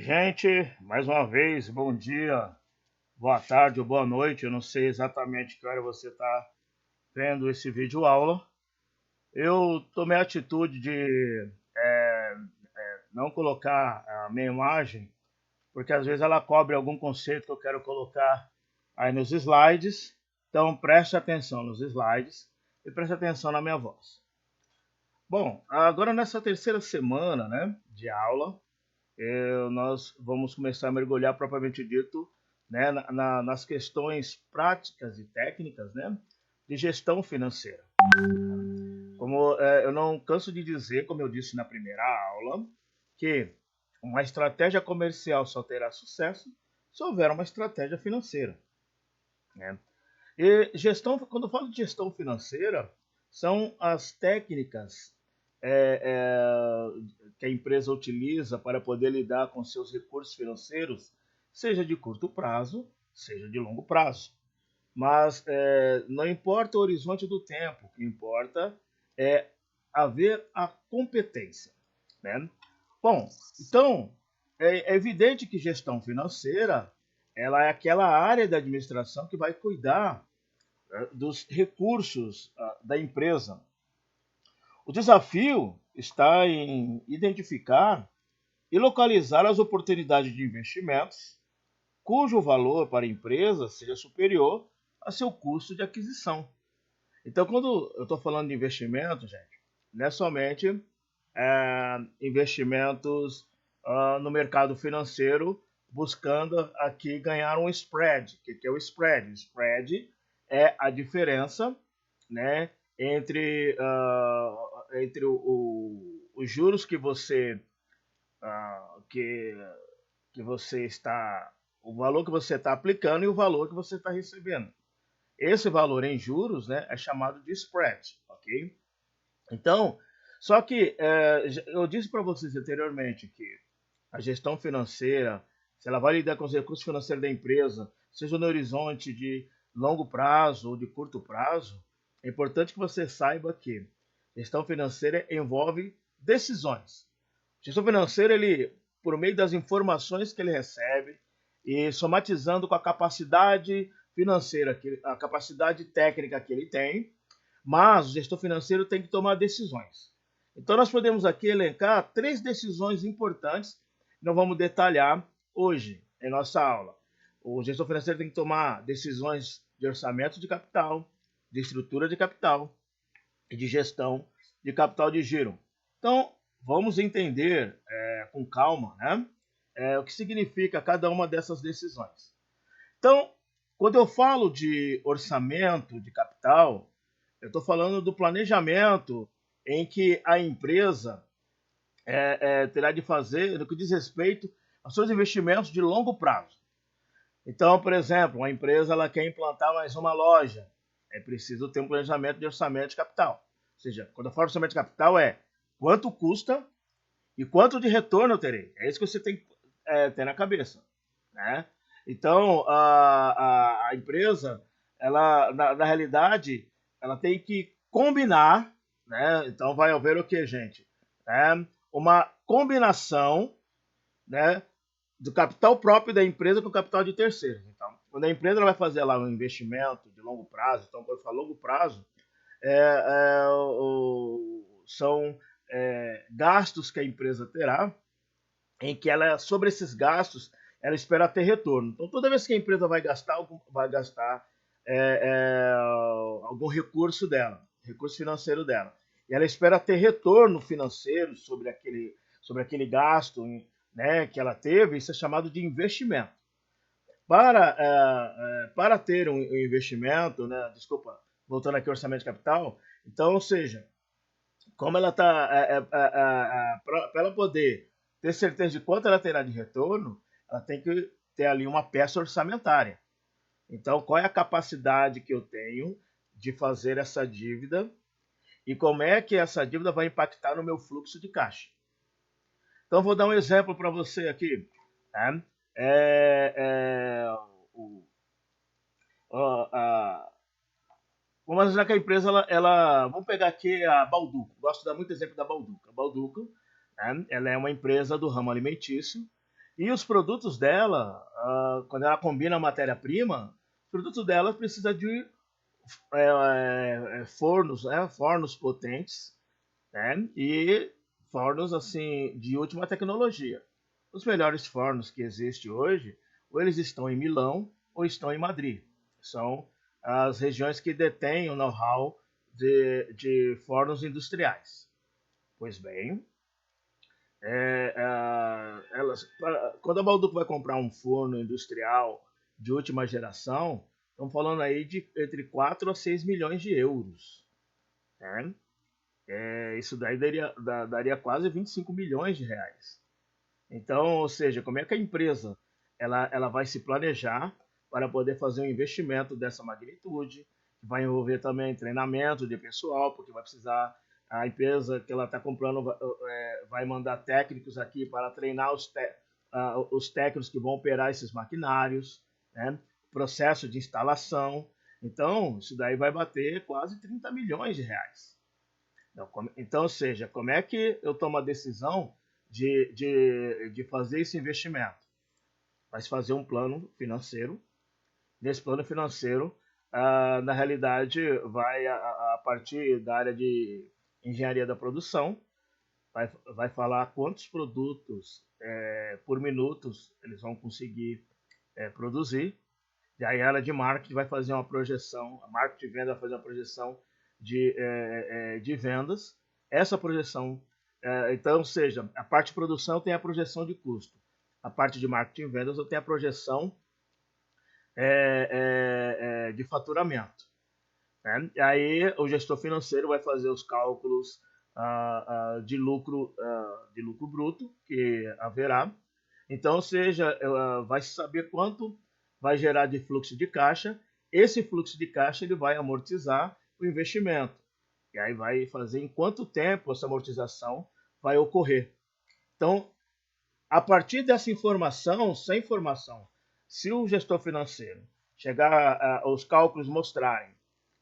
Gente, mais uma vez, bom dia, boa tarde ou boa noite. Eu não sei exatamente que hora você está vendo esse vídeo aula. Eu tomei a atitude de não colocar a minha imagem, porque às vezes ela cobre algum conceito que eu quero colocar aí nos slides. Então preste atenção nos slides e preste atenção na minha voz. Bom, agora nessa terceira semana, né, de aula, nós vamos começar a mergulhar propriamente dito, né, nas questões práticas e técnicas, né, de gestão financeira. Como eu não canso de dizer, como eu disse na primeira aula, que uma estratégia comercial só terá sucesso se houver uma estratégia financeira, né? E gestão, quando eu falo de gestão financeira, são as técnicas é, que a empresa utiliza para poder lidar com seus recursos financeiros, seja de curto prazo, seja de longo prazo. Mas não importa o horizonte do tempo, o que importa é haver a competência, né? Bom, então é evidente que gestão financeira ela é aquela área da administração que vai cuidar dos recursos da empresa. O desafio está em identificar e localizar as oportunidades de investimentos cujo valor para a empresa seja superior a seu custo de aquisição. Então, quando eu estou falando de investimento, gente, não é somente investimentos no mercado financeiro buscando aqui ganhar um spread. O que é o spread? O spread é a diferença, né, entre os juros que você ah, que, que você está, o valor que você está aplicando e o valor que você está recebendo. Esse valor em juros, né, é chamado de spread, ok? Então, só que eu disse para vocês anteriormente que a gestão financeira, se ela vai lidar com os recursos financeiros da empresa, seja no horizonte de longo prazo ou de curto prazo, é importante que você saiba que gestão financeira envolve decisões. Gestão financeira, ele, por meio das informações que ele recebe e somatizando com a capacidade financeira, a capacidade técnica que ele tem, mas o gestor financeiro tem que tomar decisões. Então, nós podemos aqui elencar três decisões importantes que nós vamos detalhar hoje em nossa aula. O gestor financeiro tem que tomar decisões de orçamento de capital, de estrutura de capital e de gestão de capital de giro. Então, vamos entender com calma, né, o que significa cada uma dessas decisões. Então, quando eu falo de orçamento de capital, eu estou falando do planejamento em que a empresa terá de fazer no que diz respeito aos seus investimentos de longo prazo. Então, por exemplo, uma empresa ela quer implantar mais uma loja, é preciso ter um planejamento de orçamento de capital. Ou seja, quando eu falo orçamento de capital é quanto custa e quanto de retorno eu terei. É isso que você tem que ter na cabeça, né? Então, a empresa, ela, na realidade, ela tem que combinar, né? Então, vai haver o que, gente? Uma combinação, né, do capital próprio da empresa com o capital de terceiros. Então, quando a empresa ela vai fazer lá um investimento de longo prazo, então, quando eu falo longo prazo, são gastos que a empresa terá, em que ela, sobre esses gastos, ela espera ter retorno. Então, toda vez que a empresa vai gastar algum recurso dela, recurso financeiro dela, e ela espera ter retorno financeiro sobre aquele gasto, né, que ela teve, isso é chamado de investimento. Para ter um investimento, né, desculpa, voltando aqui ao orçamento de capital, então, ou seja, como ela está, para ela poder ter certeza de quanto ela terá de retorno, ela tem que ter ali uma peça orçamentária. Então, qual é a capacidade que eu tenho de fazer essa dívida e como é que essa dívida vai impactar no meu fluxo de caixa? Então, vou dar um exemplo para você aqui. Né? O, a, Vamos imaginar que a empresa, vamos pegar aqui a Balduco. Gosto de dar muito exemplo da Balduco. A Balduco, né, ela é uma empresa do ramo alimentício E os produtos dela, quando ela combina a matéria-prima, os produtos dela precisa de fornos, né? Fornos potentes, né? E fornos assim de última tecnologia. Os melhores fornos que existem hoje, ou eles estão em Milão ou estão em Madrid. São as regiões que detêm o know-how de fornos industriais. Pois bem, quando a Balduco vai comprar um forno industrial de última geração, estamos falando aí de entre 4 a 6 milhões de euros. Né? Isso daí daria quase 25 milhões de reais. Então, ou seja, como é que a empresa ela vai se planejar para poder fazer um investimento dessa magnitude, que vai envolver também treinamento de pessoal, porque vai precisar, a empresa que ela está comprando vai mandar técnicos aqui para treinar os técnicos que vão operar esses maquinários, né? Processo de instalação. Então, isso daí vai bater quase 30 milhões de reais. Então, ou seja, como é que eu tomo a decisão de fazer esse investimento? Vai se fazer um plano financeiro. Nesse plano financeiro, na realidade, a partir da área de engenharia da produção, vai falar quantos produtos por minutos eles vão conseguir produzir. E aí a área de marketing vai fazer uma projeção, a marketing de venda vai fazer uma projeção de vendas. Essa projeção, então, ou seja, a parte de produção tem a projeção de custo. A parte de marketing e vendas eu tenho a projeção de faturamento. Né? E aí o gestor financeiro vai fazer os cálculos de lucro bruto que haverá. Então, ou seja, vai saber quanto vai gerar de fluxo de caixa. Esse fluxo de caixa ele vai amortizar o investimento. E aí vai fazer em quanto tempo essa amortização vai ocorrer. Então, a partir dessa informação, sem informação, se o gestor financeiro chegar os cálculos mostrarem,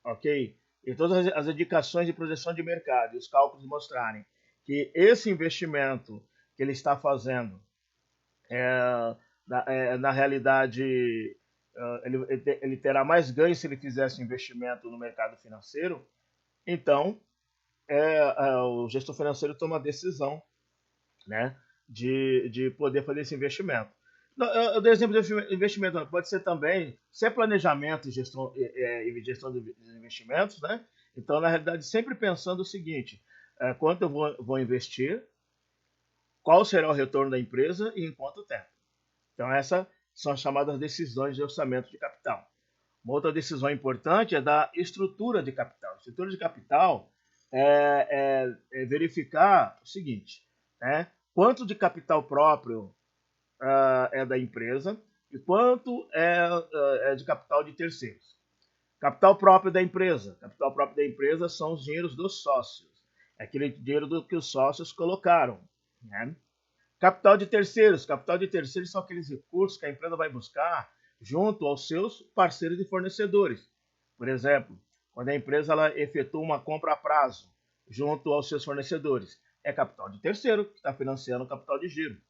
ok? E todas as indicações de projeção de mercado e os cálculos mostrarem que esse investimento que ele está fazendo na realidade, ele terá mais ganho se ele fizesse investimento no mercado financeiro, então o gestor financeiro toma a decisão, né, de poder fazer esse investimento. Eu dei exemplo de investimento, pode ser também, se é planejamento gestão de investimentos, né? Então, na realidade, sempre pensando o seguinte, quanto eu vou investir, qual será o retorno da empresa e em quanto tempo. Então, essas são as chamadas decisões de orçamento de capital. Uma outra decisão importante é da estrutura de capital. A estrutura de capital é verificar o seguinte, né? Quanto de capital próprio é da empresa e quanto é de capital de terceiros. Capital próprio da empresa. Capital próprio da empresa são os dinheiros dos sócios. É aquele dinheiro que os sócios colocaram. Né? Capital de terceiros. Capital de terceiros são aqueles recursos que a empresa vai buscar junto aos seus parceiros e fornecedores. Por exemplo, quando a empresa ela efetua uma compra a prazo junto aos seus fornecedores, é capital de terceiro que está financiando o capital de giro.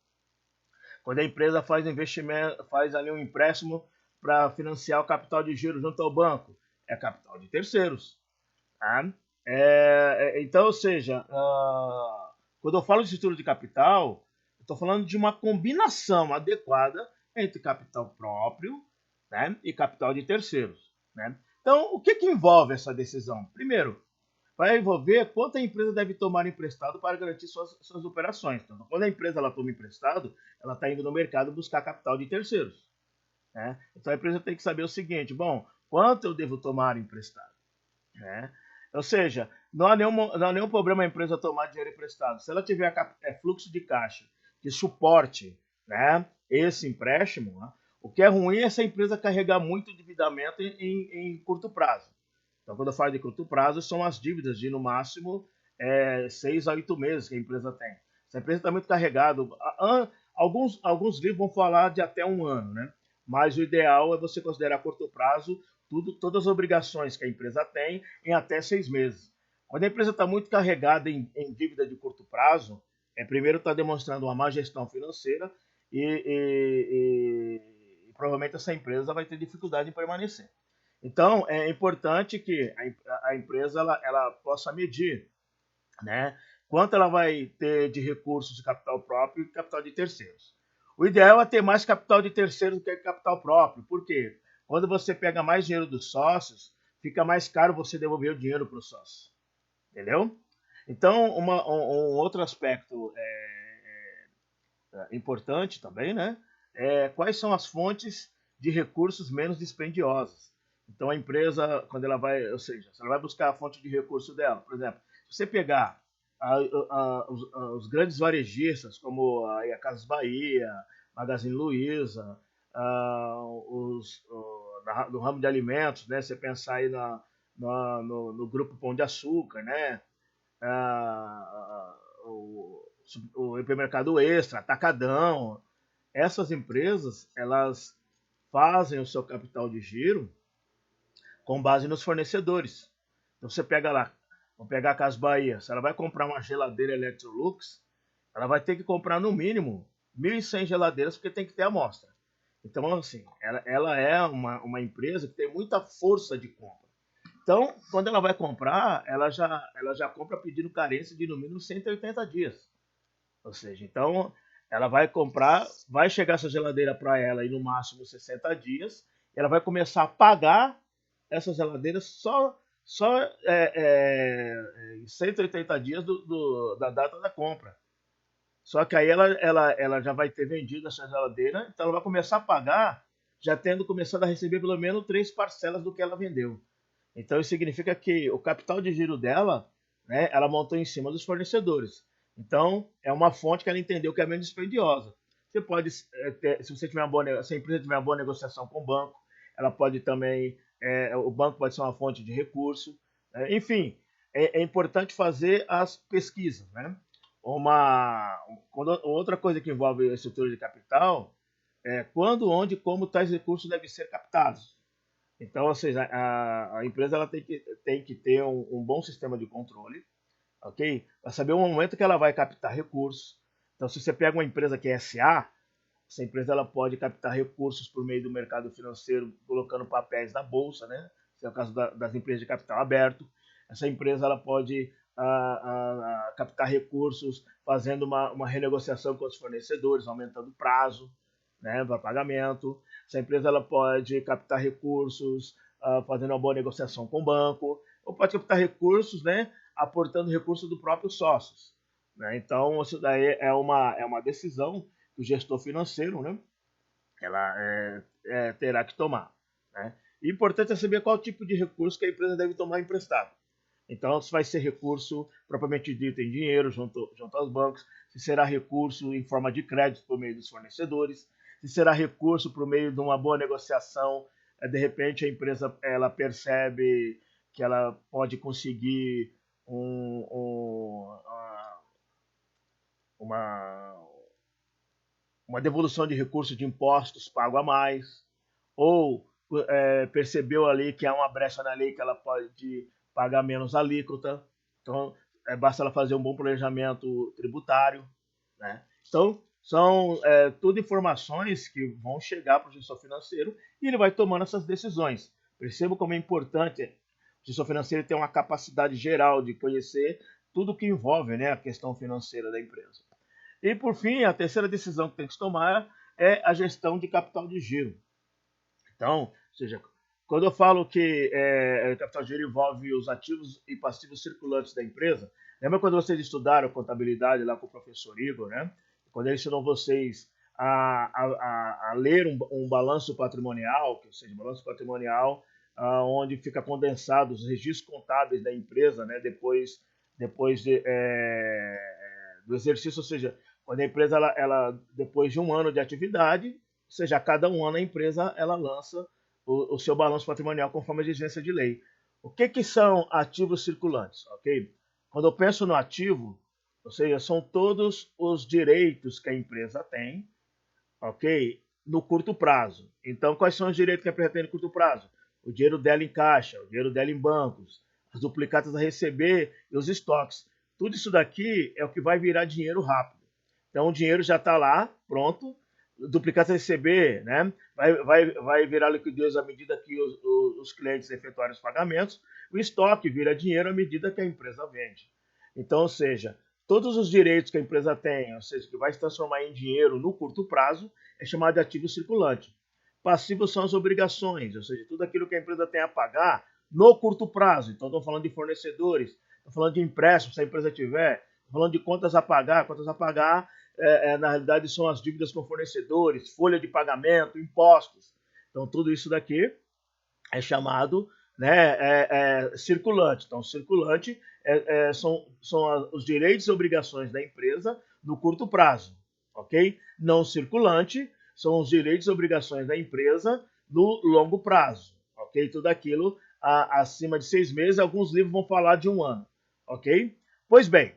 Quando a empresa faz investimento, faz ali um empréstimo para financiar o capital de giro junto ao banco, é capital de terceiros. Tá? Então, ou seja, quando eu falo de estrutura de capital, eu estou falando de uma combinação adequada entre capital próprio, né, e capital de terceiros. Né? Então, o que envolve essa decisão? Primeiro, vai envolver quanto a empresa deve tomar emprestado para garantir suas operações. Então, quando a empresa ela toma emprestado, ela está indo no mercado buscar capital de terceiros. Né? Então, a empresa tem que saber o seguinte, bom, quanto eu devo tomar emprestado? Né? Ou seja, não há nenhum problema a empresa tomar dinheiro emprestado. Se ela tiver fluxo de caixa que suporte, né, esse empréstimo, né, o que é ruim é essa empresa carregar muito endividamento em curto prazo. Então, quando eu falo de curto prazo, são as dívidas de, no máximo, 6 a 8 meses que a empresa tem. Se a empresa está muito carregada, alguns livros vão falar de até um ano, né? Mas o ideal é você considerar curto prazo todas as obrigações que a empresa tem em até 6 meses. Quando a empresa está muito carregada em dívida de curto prazo, primeiro está demonstrando uma má gestão financeira e provavelmente essa empresa vai ter dificuldade em permanecer. Então, é importante que a empresa ela possa medir, né, quanto ela vai ter de recursos de capital próprio e capital de terceiros. O ideal é ter mais capital de terceiros do que capital próprio. Por quê? Quando você pega mais dinheiro dos sócios, fica mais caro você devolver o dinheiro para os sócios. Entendeu? Então, um outro aspecto importante também, né? É quais são as fontes de recursos menos dispendiosas. Então, a empresa, quando ela vai, ou seja, se ela vai buscar a fonte de recurso dela, por exemplo, se você pegar os grandes varejistas, como a Casas Bahia, Magazine Luiza, no ramo de alimentos, né? Você pensar aí no grupo Pão de Açúcar, né? O hipermercado Extra, Atacadão, essas empresas, elas fazem o seu capital de giro com base nos fornecedores. Então você pega lá, vamos pegar a Casa Bahia, se ela vai comprar uma geladeira Electrolux, ela vai ter que comprar no mínimo 1.100 geladeiras, porque tem que ter amostra. Então, assim, ela é uma empresa que tem muita força de compra. Então, quando ela vai comprar, ela já compra pedindo carência de no mínimo 180 dias. Ou seja, então ela vai comprar, vai chegar essa geladeira para ela em no máximo 60 dias, e ela vai começar a pagar essas geladeiras só em 180 dias da data da compra. Só que aí ela já vai ter vendido essa geladeira, então ela vai começar a pagar já tendo começado a receber pelo menos 3 parcelas do que ela vendeu. Então isso significa que o capital de giro dela, né, ela montou em cima dos fornecedores. Então é uma fonte que ela entendeu que é menos dispendiosa. Você pode se você tiver se a empresa tiver uma boa negociação com o banco, ela pode também, o banco pode ser uma fonte de recurso. Enfim, é importante fazer as pesquisas, né? Outra coisa que envolve a estrutura de capital é quando, onde, como tais recursos devem ser captados. Então, ou seja, a empresa ela tem que ter um bom sistema de controle, ok? Para saber o momento que ela vai captar recursos. Então, se você pega uma empresa que é SA, essa empresa ela pode captar recursos por meio do mercado financeiro, colocando papéis na bolsa, né? Esse é o caso das empresas de capital aberto. Essa empresa ela pode captar recursos fazendo uma renegociação com os fornecedores, aumentando o prazo, né, para pagamento. Essa empresa ela pode captar recursos fazendo uma boa negociação com o banco, ou pode captar recursos, né, aportando recursos do próprios sócios. Né? Então, isso daí é uma decisão que o gestor financeiro, né, ela terá que tomar. Né? E importante é saber qual tipo de recurso que a empresa deve tomar emprestado. Então, se vai ser recurso propriamente dito em dinheiro junto aos bancos, se será recurso em forma de crédito por meio dos fornecedores, se será recurso por meio de uma boa negociação, de repente a empresa ela percebe que ela pode conseguir uma, uma devolução de recursos de impostos pago a mais, ou percebeu ali que há uma brecha na lei que ela pode pagar menos alíquota. Então, basta ela fazer um bom planejamento tributário. Né? Então, são tudo informações que vão chegar para o gestor financeiro e ele vai tomando essas decisões. Perceba como é importante o gestor financeiro ter uma capacidade geral de conhecer tudo que envolve, né, a questão financeira da empresa. E, por fim, a terceira decisão que tem que se tomar é a gestão de capital de giro. Então, ou seja, quando eu falo que capital de giro envolve os ativos e passivos circulantes da empresa, lembra quando vocês estudaram contabilidade lá com o professor Igor, né? Quando ele ensinou vocês a ler um balanço patrimonial, ou seja, balanço patrimonial, onde fica condensado os registros contábeis da empresa, né? Depois do exercício, ou seja, quando a empresa depois de um ano de atividade, ou seja, a cada um ano a empresa ela lança o seu balanço patrimonial conforme a exigência de lei. O que são ativos circulantes? Ok? Quando eu penso no ativo, ou seja, são todos os direitos que a empresa tem, ok? No curto prazo. Então, quais são os direitos que a empresa tem no curto prazo? O dinheiro dela em caixa, o dinheiro dela em bancos, as duplicatas a receber e os estoques. Tudo isso daqui é o que vai virar dinheiro rápido. Então, o dinheiro já está lá, pronto, duplicata receber, né? Vai virar liquidez à medida que os clientes efetuarem os pagamentos, o estoque vira dinheiro à medida que a empresa vende. Então, ou seja, todos os direitos que a empresa tem, ou seja, que vai se transformar em dinheiro no curto prazo, é chamado de ativo circulante. Passivos são as obrigações, ou seja, tudo aquilo que a empresa tem a pagar no curto prazo. Então, estou falando de fornecedores, estou falando de empréstimos, se a empresa tiver, estou falando de contas a pagar. Contas a pagar, na realidade, são as dívidas com fornecedores, folha de pagamento, impostos. Então, tudo isso daqui é chamado, né, circulante. Então, circulante são os direitos e obrigações da empresa no curto prazo, ok? Não circulante são os direitos e obrigações da empresa no longo prazo, ok? Tudo aquilo acima de 6 meses, alguns livros vão falar de 1 ano, ok? Pois bem,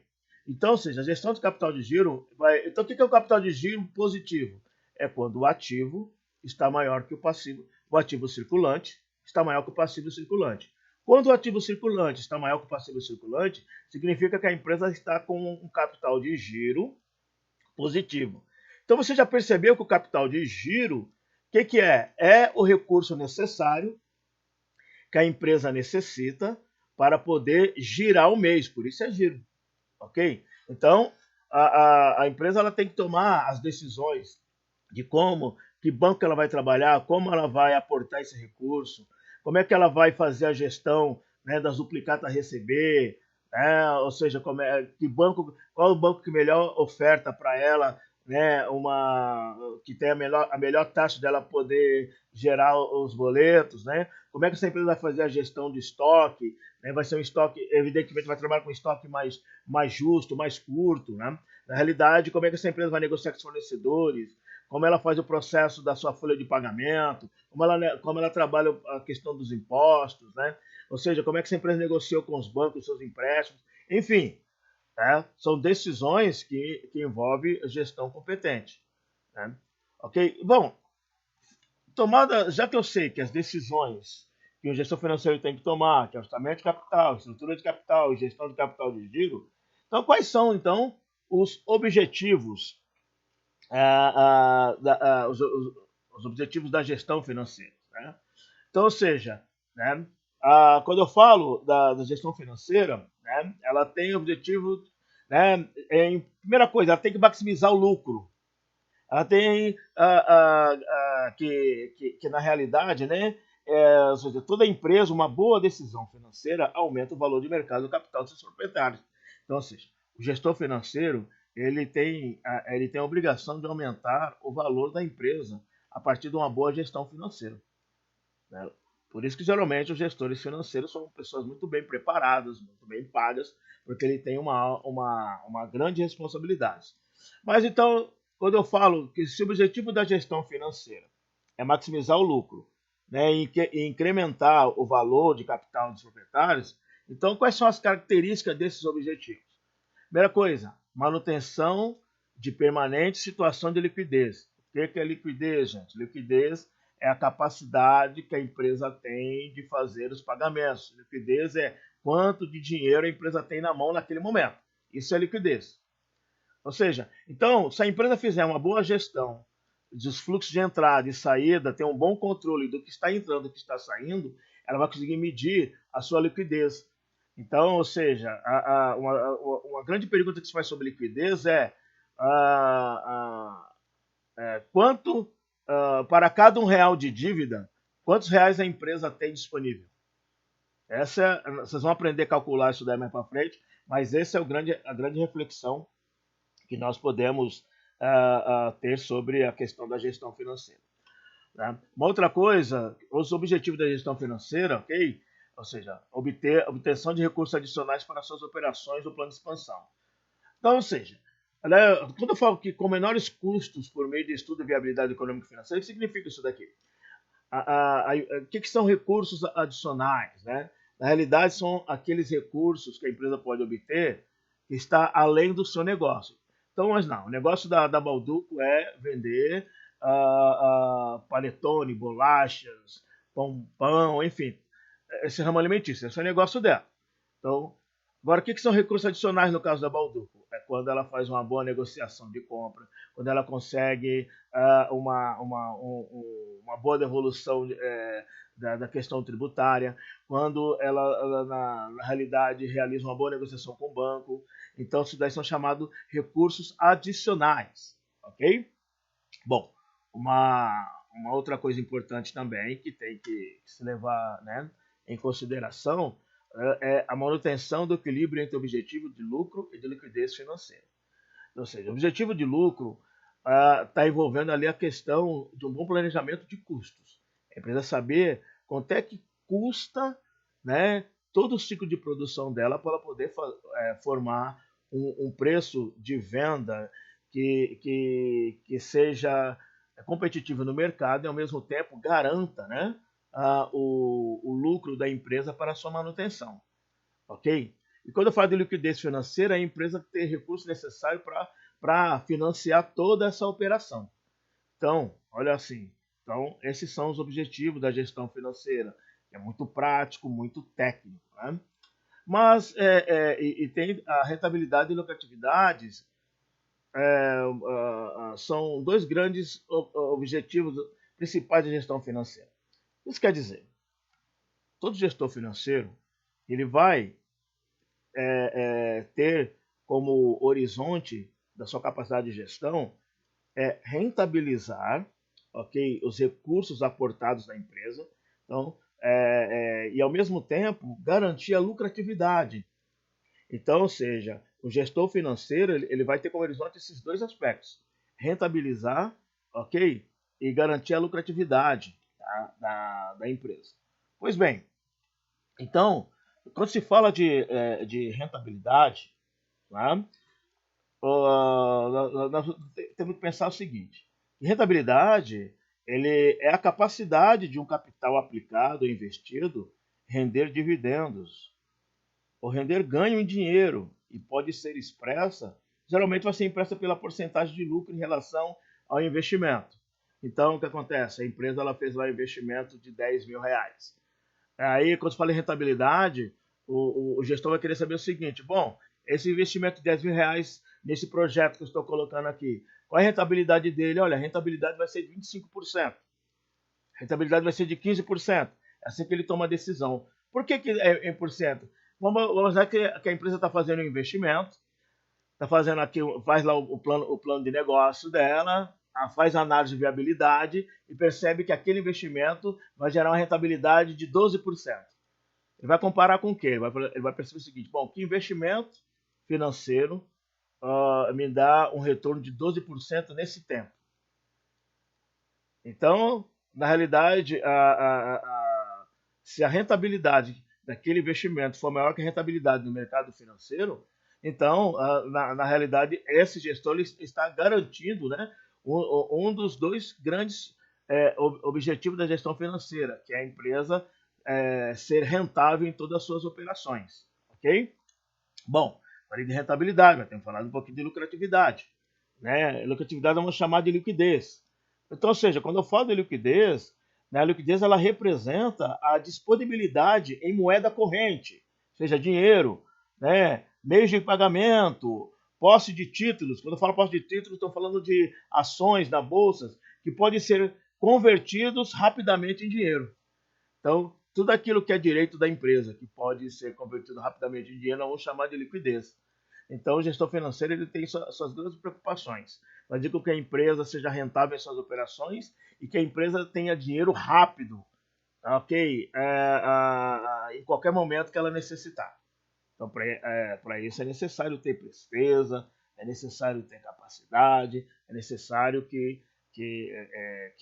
então, ou seja, a gestão de capital de giro Então, o que é o capital de giro positivo? É quando o ativo está maior que o passivo. O ativo circulante está maior que o passivo circulante. Quando o ativo circulante está maior que o passivo circulante, significa que a empresa está com um capital de giro positivo. Então você já percebeu que o capital de giro, o que é? É o recurso necessário que a empresa necessita para poder girar o mês, por isso é giro, ok? Então a empresa ela tem que tomar as decisões de que banco ela vai trabalhar, como ela vai aportar esse recurso, como é que ela vai fazer a gestão, né, das duplicatas a receber, né, ou seja, qual o banco que melhor oferta para ela, né, que tem a melhor taxa dela poder gerar os boletos, né? Como é que essa empresa vai fazer a gestão de estoque, né? Vai ser um estoque, evidentemente vai trabalhar com um estoque mais justo, mais curto, né? Na realidade, como é que essa empresa vai negociar com os fornecedores, como ela faz o processo da sua folha de pagamento, como ela trabalha a questão dos impostos, né? Ou seja, como é que essa empresa negociou com os bancos os seus empréstimos, enfim, né? São decisões que envolvem gestão competente, né? Ok? Bom, já que eu sei que as decisões que o gestor financeiro tem que tomar, que é orçamento de capital, estrutura de capital e gestão de capital de giro, então quais são então os objetivos os objetivos da gestão financeira, né? Então, ou seja, né, quando eu falo da gestão financeira, né, ela tem o objetivo, né, primeira coisa, ela tem que maximizar o lucro. Ela tem que na realidade, né, ou seja, toda empresa, uma boa decisão financeira aumenta o valor de mercado do capital dos seus proprietários. Então, ou seja, o gestor financeiro ele tem a obrigação de aumentar o valor da empresa a partir de uma boa gestão financeira, né? Por isso que geralmente os gestores financeiros são pessoas muito bem preparadas, muito bem pagas, porque ele tem uma grande responsabilidade. Mas então, quando eu falo que se o objetivo da gestão financeira é maximizar o lucro, né, e incrementar o valor de capital dos proprietários, então quais são as características desses objetivos? Primeira coisa, manutenção de permanente situação de liquidez. O que é liquidez, gente? Liquidez é a capacidade que a empresa tem de fazer os pagamentos. Liquidez é quanto de dinheiro a empresa tem na mão naquele momento. Isso é liquidez. Ou seja, então, se a empresa fizer uma boa gestão dos fluxos de entrada e saída, ter um bom controle do que está entrando e do que está saindo, ela vai conseguir medir a sua liquidez. Então, ou seja, uma grande pergunta que se faz sobre liquidez quanto, para cada R$ 1 de dívida, quantos reais a empresa tem disponível? Vocês vão aprender a calcular isso daí mais para frente, mas essa é a grande reflexão que nós podemos ter sobre a questão da gestão financeira, né? Uma outra coisa, os objetivos da gestão financeira, ok? Ou seja, obtenção de recursos adicionais para suas operações do plano de expansão. Então, ou seja, quando eu falo que com menores custos por meio de estudo de viabilidade econômica e financeira, o que significa isso daqui? O que são recursos adicionais, né? Na realidade, são aqueles recursos que a empresa pode obter que está além do seu negócio. Então, mas não, o negócio da Balduco é vender panetone, bolachas, pão, enfim, esse ramo alimentício, esse é o negócio dela. Então, Agora, o que são recursos adicionais no caso da Bauducco? É quando ela faz uma boa negociação de compra, quando ela consegue uma boa devolução da questão tributária, quando ela na realidade, realiza uma boa negociação com o banco. Então, isso daí são chamados recursos adicionais, ok? Bom, uma outra coisa importante também que tem que se levar, né, em consideração é a manutenção do equilíbrio entre o objetivo de lucro e de liquidez financeira. Ou seja, o objetivo de lucro está envolvendo ali a questão de um bom planejamento de custos. A empresa saber quanto é que custa, né, todo o ciclo de produção dela para ela poder formar um preço de venda que seja competitivo no mercado e ao mesmo tempo garanta, né, o lucro da empresa para a sua manutenção, ok? E quando eu falo de liquidez financeira, a empresa tem recurso necessário para financiar toda essa operação. Então, olha assim, então esses são os objetivos da gestão financeira, que é muito prático, muito técnico, né? Mas e tem a rentabilidade e lucratividades são dois grandes objetivos principais da gestão financeira. Isso quer dizer, todo gestor financeiro ele vai ter como horizonte da sua capacidade de gestão rentabilizar, ok, os recursos aportados na empresa, então, e ao mesmo tempo garantir a lucratividade. Então, ou seja, o gestor financeiro ele vai ter como horizonte esses dois aspectos: rentabilizar, ok, e garantir a lucratividade da empresa. Pois bem, então, quando se fala de rentabilidade, né, nós temos que pensar o seguinte: rentabilidade ele é a capacidade de um capital aplicado ou investido render dividendos ou render ganho em dinheiro e pode ser expressa, geralmente vai ser impressa pela porcentagem de lucro em relação ao investimento. Então, o que acontece? A empresa ela fez lá um investimento de 10 mil reais. Aí, quando se fala em rentabilidade, o gestor vai querer saber o seguinte: bom, esse investimento de 10 mil reais nesse projeto que eu estou colocando aqui, qual é a rentabilidade dele? Olha, a rentabilidade vai ser de 25%, a rentabilidade vai ser de 15%. É assim que ele toma a decisão. Por que é em por cento? Vamos dizer que a empresa está fazendo um investimento, está fazendo aqui, faz lá o plano de negócio dela, faz a análise de viabilidade e percebe que aquele investimento vai gerar uma rentabilidade de 12%. Ele vai comparar com o quê? Ele vai perceber o seguinte: bom, que investimento financeiro me dá um retorno de 12% nesse tempo? Então, na realidade, se a rentabilidade daquele investimento for maior que a rentabilidade no mercado financeiro, então, na realidade, esse gestor está garantindo, né, um dos dois grandes objetivos da gestão financeira, que é a empresa ser rentável em todas as suas operações, ok? Bom, falei de rentabilidade, mas temos falado um pouquinho de lucratividade, né? Lucratividade vamos chamar de liquidez. Então, ou seja, quando eu falo de liquidez, né, a liquidez ela representa a disponibilidade em moeda corrente, seja dinheiro, né, meios de pagamento, posse de títulos. Quando eu falo posse de títulos, estou falando de ações na bolsa que podem ser convertidos rapidamente em dinheiro. Então, tudo aquilo que é direito da empresa, que pode ser convertido rapidamente em dinheiro, nós vamos chamar de liquidez. Então, o gestor financeiro ele tem suas grandes preocupações. Fazer com que a empresa seja rentável em suas operações e que a empresa tenha dinheiro rápido, ok? Em qualquer momento que ela necessitar. Então, para isso é necessário ter presteza, é necessário ter capacidade, é necessário que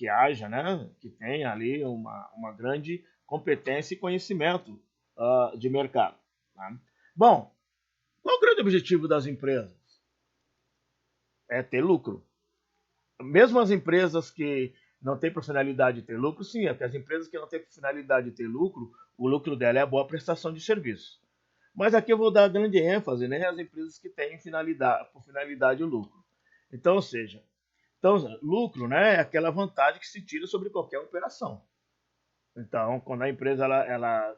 haja, né? Que tenha ali uma grande competência e conhecimento de mercado. Tá? Bom, qual é o grande objetivo das empresas? É ter lucro. Mesmo as empresas que não têm por finalidade de ter lucro, sim, é porque as empresas que não têm por finalidade de ter lucro, o lucro dela é a boa prestação de serviço. Mas aqui eu vou dar grande ênfase, né, às empresas que têm por finalidade o lucro. Então, ou seja, lucro, né, é aquela vantagem que se tira sobre qualquer operação. Então, quando a empresa,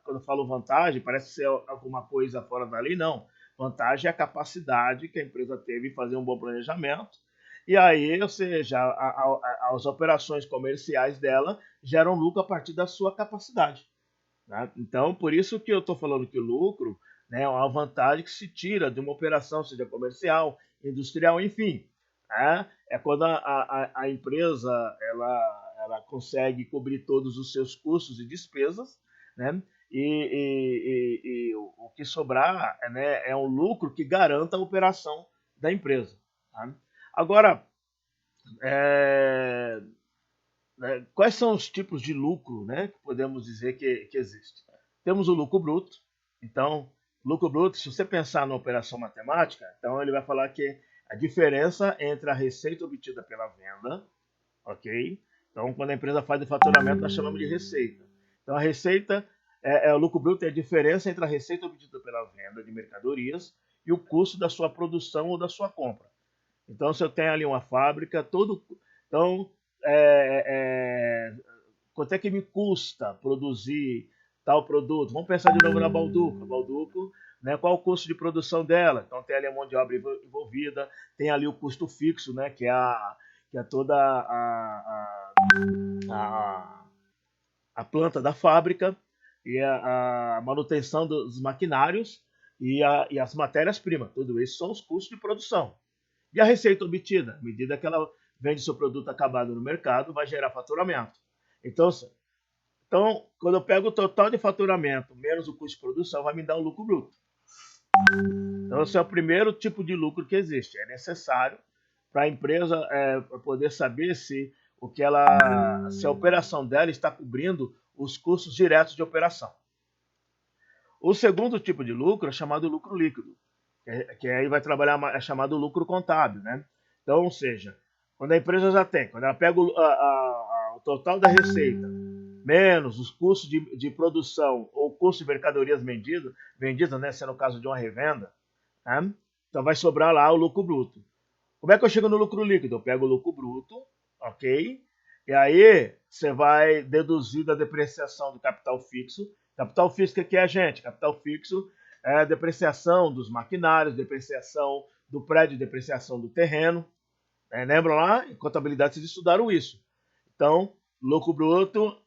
quando eu falo vantagem, parece ser alguma coisa fora da lei, não. Vantagem é a capacidade que a empresa teve em fazer um bom planejamento. E aí, ou seja, as operações comerciais dela geram lucro a partir da sua capacidade. Né? Então, por isso que eu estou falando que o lucro, né, é uma vantagem que se tira de uma operação, seja comercial, industrial, enfim. Né? É quando a empresa ela consegue cobrir todos os seus custos e despesas, né? E o que sobrar, né, é um lucro que garanta a operação da empresa. Tá? Agora, é, né, quais são os tipos de lucro, né, que podemos dizer que existe? Temos o lucro bruto. Então, lucro bruto, se você pensar na operação matemática, então ele vai falar que a diferença entre a receita obtida pela venda, ok? Então, quando a empresa faz o faturamento, nós chamamos de receita. Então, a receita o lucro bruto é a diferença entre a receita obtida pela venda de mercadorias e o custo da sua produção ou da sua compra. Então, se eu tenho ali uma fábrica, então, é, é, quanto é que me custa produzir tal produto? Vamos pensar de novo na Balduco. A Balduco, né, qual o custo de produção dela? Então, tem ali a mão de obra envolvida, tem ali o custo fixo, né, que é toda a, a planta da fábrica e a manutenção dos maquinários e as matérias-primas. Tudo isso são os custos de produção. E a receita obtida, à medida que ela vende seu produto acabado no mercado, vai gerar faturamento. Então, quando eu pego o total de faturamento menos o custo de produção, vai me dar o lucro bruto. Então, esse é o primeiro tipo de lucro que existe. É necessário para a empresa poder saber se a operação dela está cobrindo os custos diretos de operação. O segundo tipo de lucro é chamado lucro líquido, que aí vai trabalhar, é chamado lucro contábil, né? Então, ou seja, quando a empresa já tem, quando ela pega o total da receita, menos os custos de produção ou custo de mercadorias vendidas, né, sendo o caso de uma revenda, né? Então vai sobrar lá o lucro bruto. Como é que eu chego no lucro líquido? Eu pego o lucro bruto, ok? E aí você vai deduzir da depreciação do capital fixo. Capital fixo, o que é, gente? Capital fixo é a depreciação dos maquinários, depreciação do prédio, depreciação do terreno. Lembram lá? Em contabilidade vocês estudaram isso. Então, lucro bruto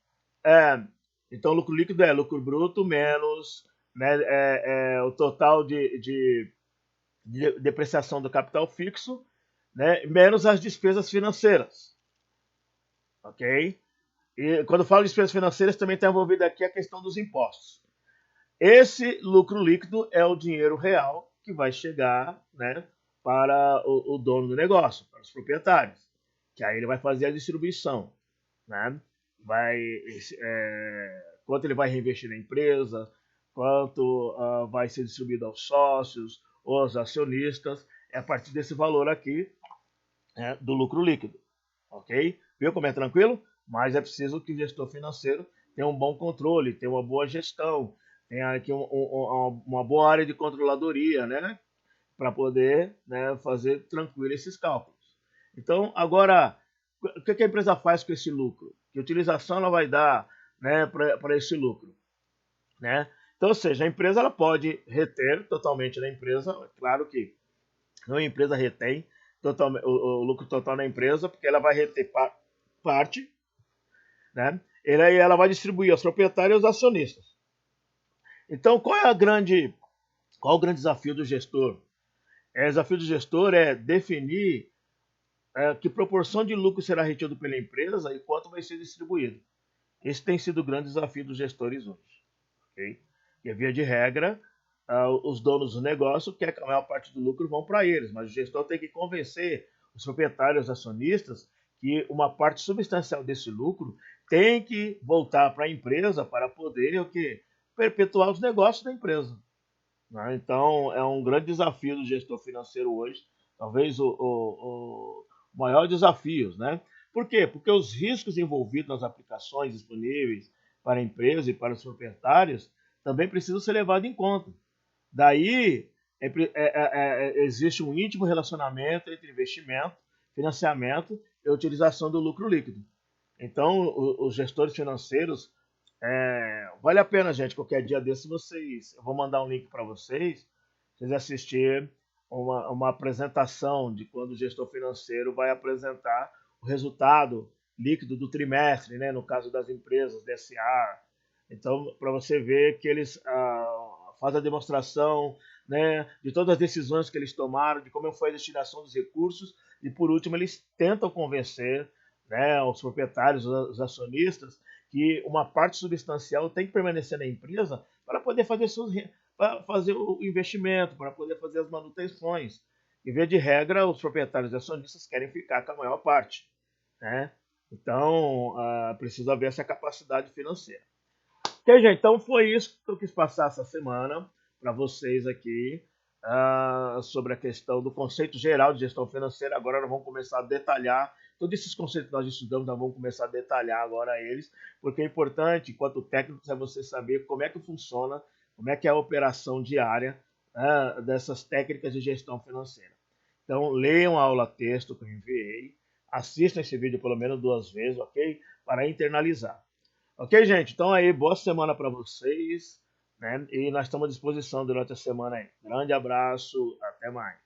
é. Então, lucro líquido é lucro bruto menos, né, o total de depreciação do capital fixo, né, menos as despesas financeiras. Ok? E quando eu falo de despesas financeiras, também está envolvida aqui a questão dos impostos. Esse lucro líquido é o dinheiro real que vai chegar, né, para o dono do negócio, para os proprietários, que aí ele vai fazer a distribuição, né? Quanto ele vai reinvestir na empresa, quanto vai ser distribuído aos sócios ou aos acionistas, é a partir desse valor aqui, né, do lucro líquido, ok? Viu como é tranquilo? Mas é preciso que o gestor financeiro tenha um bom controle, tenha uma boa gestão, tenha aqui uma boa área de controladoria, né? Para poder, né, fazer tranquilo esses cálculos. Então, agora, o que a empresa faz com esse lucro? Que utilização ela vai dar, né, para esse lucro? Né? Então, ou seja, a empresa ela pode reter totalmente na empresa, claro que não a empresa retém o lucro total na empresa, porque ela vai reter parte, né? E aí ela vai distribuir aos proprietários e aos acionistas. Então, qual o grande desafio do gestor? O desafio do gestor é definir que proporção de lucro será retido pela empresa e quanto vai ser distribuído. Esse tem sido o grande desafio dos gestores hoje. Okay? E, via de regra, os donos do negócio querem que a maior parte do lucro vão para eles, mas o gestor tem que convencer os proprietários, os acionistas, que uma parte substancial desse lucro tem que voltar para a empresa para poder perpetuar os negócios da empresa. Né? Então, é um grande desafio do gestor financeiro hoje, talvez o maior desafio. Né? Por quê? Porque os riscos envolvidos nas aplicações disponíveis para a empresa e para os proprietários também precisam ser levados em conta. Daí, existe um íntimo relacionamento entre investimento, financiamento e utilização do lucro líquido. Então, os gestores financeiros Vale a pena, gente, qualquer dia desse eu vou mandar um link para vocês assistirem uma apresentação de quando o gestor financeiro vai apresentar o resultado líquido do trimestre, né, no caso das empresas, DSA. Então, para você ver que eles fazem a demonstração, né, de todas as decisões que eles tomaram, de como foi a destinação dos recursos, e por último, eles tentam convencer, né, os proprietários, os acionistas, que uma parte substancial tem que permanecer na empresa para poder para fazer o investimento, para poder fazer as manutenções. Em vez de regra, os proprietários e acionistas querem ficar com a maior parte, né? Então, precisa haver essa capacidade financeira. Ok, gente, então foi isso que eu quis passar essa semana para vocês aqui, sobre a questão do conceito geral de gestão financeira. Agora nós vamos começar a detalhar todos esses conceitos que nós estudamos, nós vamos começar a detalhar agora eles, porque é importante, enquanto técnico, é você saber como é que funciona, como é que é a operação diária, dessas técnicas de gestão financeira. Então, leiam a aula texto que eu enviei, assistam esse vídeo pelo menos 2 vezes, ok? Para internalizar. Ok, gente? Então aí, boa semana para vocês, né? E nós estamos à disposição durante a semana aí. Grande abraço, até mais.